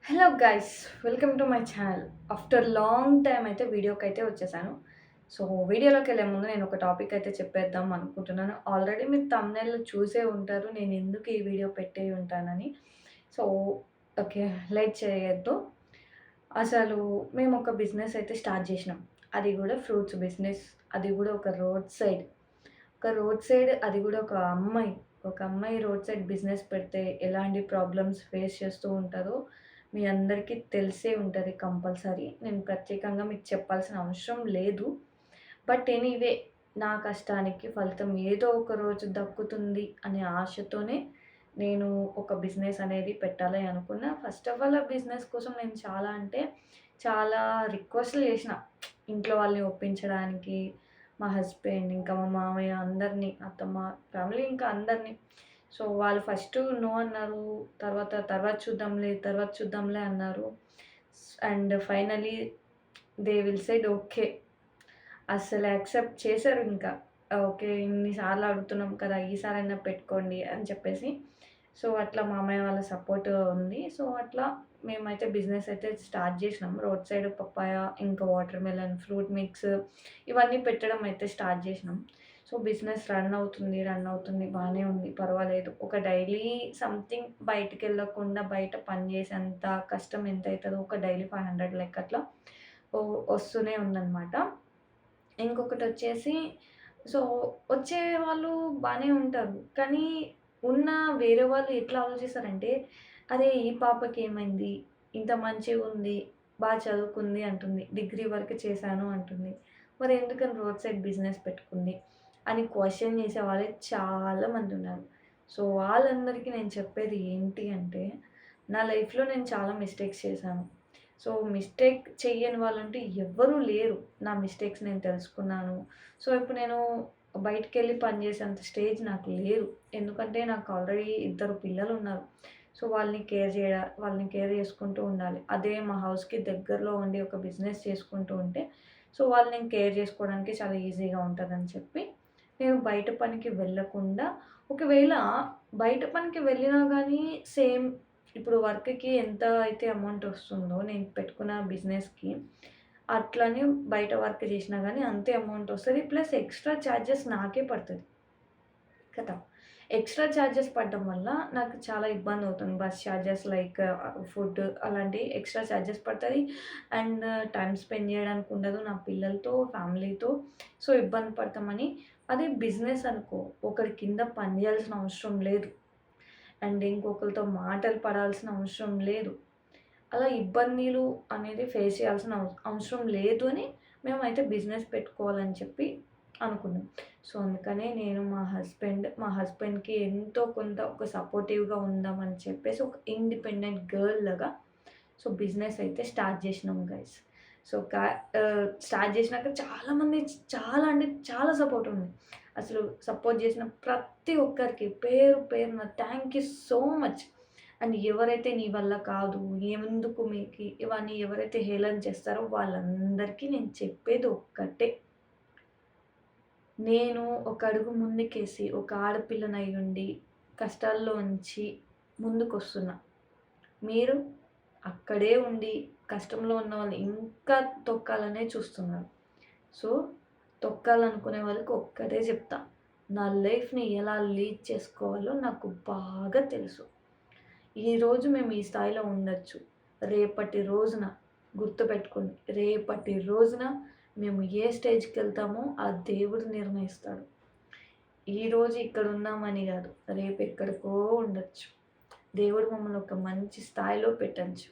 Hello guys, welcome to my channel. After long time అయితే వీడియోకి అయితే వచ్చేసాను. సో వీడియోలోకి వెళ్ళే ముందు నేను ఒక టాపిక్ అయితే చెప్పేద్దాం అనుకుంటున్నాను. ఆల్రెడీ మీరు థంబ్‌నెయిల్‌లో చూసే ఉంటారు నేను ఎందుకు ఈ వీడియో పెట్టే ఉంటానని. సో ఓకే, లైట్ చేయొద్దు. అసలు మేము ఒక బిజినెస్ అయితే స్టార్ట్ చేసినాం. అది కూడా ఫ్రూట్స్ బిజినెస్. అది కూడా ఒక రోడ్ సైడ్. అది కూడా ఒక అమ్మాయి రోడ్ సైడ్ బిజినెస్ పెడితే ఎలాంటి ప్రాబ్లమ్స్ ఫేస్ చేస్తూ ఉంటదో మీ అందరికీ తెలిసే ఉంటది కంపల్సరీ. నేను ప్రత్యేకంగా మీకు చెప్పాల్సిన అవసరం లేదు. బట్ ఎనీవే, నా కష్టానికి ఫలితం ఏదో ఒక రోజు దక్కుతుంది అనే ఆశతోనే నేను ఒక బిజినెస్ అనేది పెట్టాలి అనుకున్నా. ఫస్ట్ ఆఫ్ ఆల్ ఆ బిజినెస్ కోసం నేను చాలా అంటే చాలా రిక్వెస్ట్‌లు చేసిన. ఇంట్లో వాళ్ళని ఒప్పించడానికి, మా హస్బెండ్, ఇంకా మా మామయ్య అందరిని, అత్తమ్మ, ఫ్యామిలీ ఇంకా అందరిని. సో, వాళ్ళు ఫస్టు నో అన్నారు. తర్వాత చూద్దాంలే అన్నారు. And finally they will said okay. అస్సలు యాక్సెప్ట్ చేశారు ఇంకా. ఓకే, ఇన్ని సార్లు అడుగుతున్నాం కదా! ఈసారైనా పెట్టుకోండి అని చెప్పేసి. సో, అట్లా మామయ్య వాళ్ళ సపోర్ట్ ఉంది. సో, అట్లా మేమైతే బిజినెస్ అయితే స్టార్ట్ చేసినాం. రోడ్ సైడ్ పపాయ, ఇంకా వాటర్ మెలన్, ఫ్రూట్ మిక్స్ ఇవన్నీ పెట్టడం అయితే స్టార్ట్ చేసినాం. సో, బిజినెస్ రన్ అవుతుంది. బానే ఉంది. పర్వాలేదు. ఒక డైలీ సంథింగ్ బయటికెళ్ళకుండా బయట పని చేసేంత కష్టం ఎంతైతదో ఒక డైలీ 500 లెక్క అట్లా వస్తూనే ఉందనమాట. ఇంకొకటొచ్చేసి సో, వచ్చేవాళ్ళు బానే ఉంటారు. కానీ ఉన్న వేరే వాళ్ళు ఎట్లా ఆలోచిస్తారంటే, "అరే! ఈ పాపకేమైంది? ఇంత మంచిగుంది, చదువుకుంది" అంటుంది. "డిగ్రీ వరకు చేశాను" అంటుంది. మరి ఎందుకని రోడ్ సైడ్ బిజినెస్ పెట్టుకుంది అని క్వెషన్ చేసేవాళ్ళే చాలా మందున్నారు. సో, వాళ్ళందరికీ నేను చెప్పేది ఏంటి అంటే, నా లైఫ్‌లో నేను చాలా మిస్టేక్స్ చేశాను. సో, మిస్టేక్ చెయ్యని వాళ్ళంటూ ఎవ్వరూ లేరు. నా మిస్టేక్స్ నేను తెలుసుకున్నాను. సో, ఇప్పుడు నేను బయటికెళ్ళి పని చేసేంత స్టేజ్ నాకు లేదు. ఎందుకంటే నాకు ఆల్రెడీ ఇద్దరు పిల్లలున్నారు. సో, వాళ్ళని కేర్ చేసుకుంటూ ఉండాలి. అదే మా హౌస్‌కి దగ్గరలో ఉండి ఒక బిజినెస్ చేసుకుంటూ ఉంటే, సో, వాళ్ళని నేను కేర్ చేసుకోవడానికి చాలా ఈజీగా ఉంటదని చెప్పి, నేను బయట పనికి వెళ్ళకుండా, ఒకవేళ బయట పనికి వెళ్ళినా గానీ సేమ్ ఇప్పుడు వర్క్‌కి ఎంత అయితే అమౌంట్ ఒస్తుందో నేను పెట్టుకున్న బిజినెస్‌కి, అట్లనే బయట వర్క్ చేసినా గానీ అంతే అమౌంట్ ఒస్తది. ప్లస్ ఎక్స్‌ట్రా చార్జెస్ నాకే పడతది కదా! ఎక్స్‌ట్రా చార్జెస్ పడడం వల్ల నాకు చాలా ఇబ్బందవుతుంది. బస్ చార్జెస్ లైక్ ఫుడ్ అలాంటి ఎక్స్‌ట్రా చార్జెస్ పడతది. అండ్ టైమ్ స్పెండ్ చేయడానికి ఉండదు నా పిల్లలతో, ఫ్యామిలీతో. సో, ఇబ్బంది పడతామని అదే బిజినెస్ అనుకో, ఒకరి కింద పని చేయాల్సిన అవసరం లేదు. అండ్ ఇంకొకరితో మాటలు పడాల్సిన అవసరం లేదు. అలా ఇబ్బందులు అనేది ఫేస్ చేయాల్సిన అవసరం లేదు అని మేమైతే బిజినెస్ పెట్టుకోవాలని చెప్పి అనుకున్నాం. సో, అందుకనే నేను మా హస్బెండ్‌కి ఎంతో కొంత ఒక సపోర్టివ్‌గా ఉందామని చెప్పేసి ఒక ఇండిపెండెంట్ గర్ల్ లాగా సో, బిజినెస్ అయితే స్టార్ట్ చేసినాం గైస్. సో, స్టార్ట్ చేసినాక చాలామంది చాలా అంటే చాలా సపోర్ట్ ఉంది. అసలు సపోర్ట్ చేసిన ప్రతి ఒక్కరికి పేరు పేరున thank you so much. And ఎవరైతే నీ వల్ల కాదు, ఎందుకు మీకి ఇవన్నీ ఎవరైతే హేళన చేస్తారో వాళ్ళందరికీ నేను చెప్పేది ఒక్కటే. నేను ఒక అడుగు ముందుకేసి ఒక ఆడపిల్లనయ్యుండి కష్టాల్లోంచి ముందుకొస్తున్నా. మీరు అక్కడే ఉండి కష్టంలో ఉన్న వాళ్ళు ఇంకా తొక్కాలనే చూస్తున్నారు. సో, తొక్కాలనుకునే వాళ్ళకి ఒక్కటే చెప్తా. నా లైఫ్‌ని ఎలా లీడ్ చేసుకోవాలో నాకు బాగా తెలుసు. ఈరోజు మేము ఈ స్థాయిలో ఉండొచ్చు. రేపటి రోజున గుర్తుపెట్టుకోండి. రేపటి రోజున మేము ఏ స్టేజ్‌కెళ్తామో ఆ దేవుడు నిర్ణయిస్తాడు. ఈరోజు ఇక్కడున్నామని గాదు. రేపెక్కడికో ఉండొచ్చు. దేవుడు మమ్మల్ని ఒక మంచి స్థాయిలో పెట్టొచ్చు.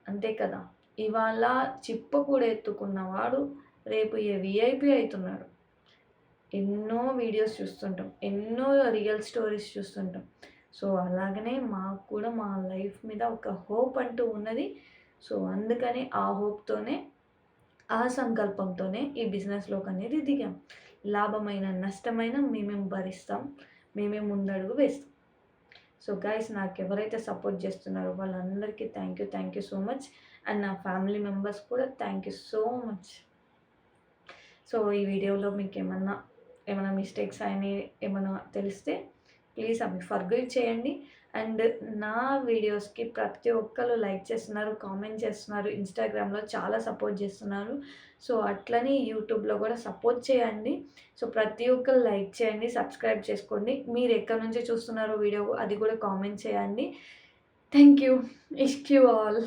అంతే కదా! ఇవాళ చిప్పకూడ ఎత్తుకున్నవాడు రేపు వీఐపీ అయితున్నాడు. ఎన్నో వీడియోస్ చూస్తుంటాం. ఎన్నో రియల్ స్టోరీస్ చూస్తుంటాం. సో, అలాగనే మాకు కూడా మా లైఫ్ మీద ఒక హోప్ అంటూ ఉన్నది. సో, అందుకని ఆ హోప్‌తోనే, ఆ సంకల్పంతోనే ఈ బిజినెస్‌లోకనేది దిగాం. లాభమైన, నష్టమైన మేమే భరిస్తాం. మేమే ముందడుగు వేస్తాం. సో, గైస్ నాకెవరైతే సపోర్ట్ చేస్తున్నారో వాళ్ళందరికీ thank you so much. And నా ఫ్యామిలీ మెంబర్స్ కూడా thank you so much. So, ఈ వీడియోలో మీకేమన్నా ఏమన్నా మిస్టేక్స్ అయినయి ఏమన్నా తెలిస్తే ప్లీజ్ అవి ఫర్గివ్ చేయండి. అండ్ నా వీడియోస్‌కి ప్రతి ఒక్కళ్ళు లైక్ చేస్తున్నారు, కామెంట్ చేస్తున్నారు. ఇన్‌స్టాగ్రామ్‌లో చాలా సపోర్ట్ చేస్తున్నారు. సో, అట్లని యూట్యూబ్‌లో కూడా సపోర్ట్ చేయండి. సో, ప్రతి ఒక్కళ్ళు లైక్ చేయండి, సబ్స్క్రైబ్ చేసుకోండి. మీరు ఎక్కడి నుంచి చూస్తున్నారో వీడియో అది కూడా కామెంట్ చేయండి. Thank you. Ishq you all.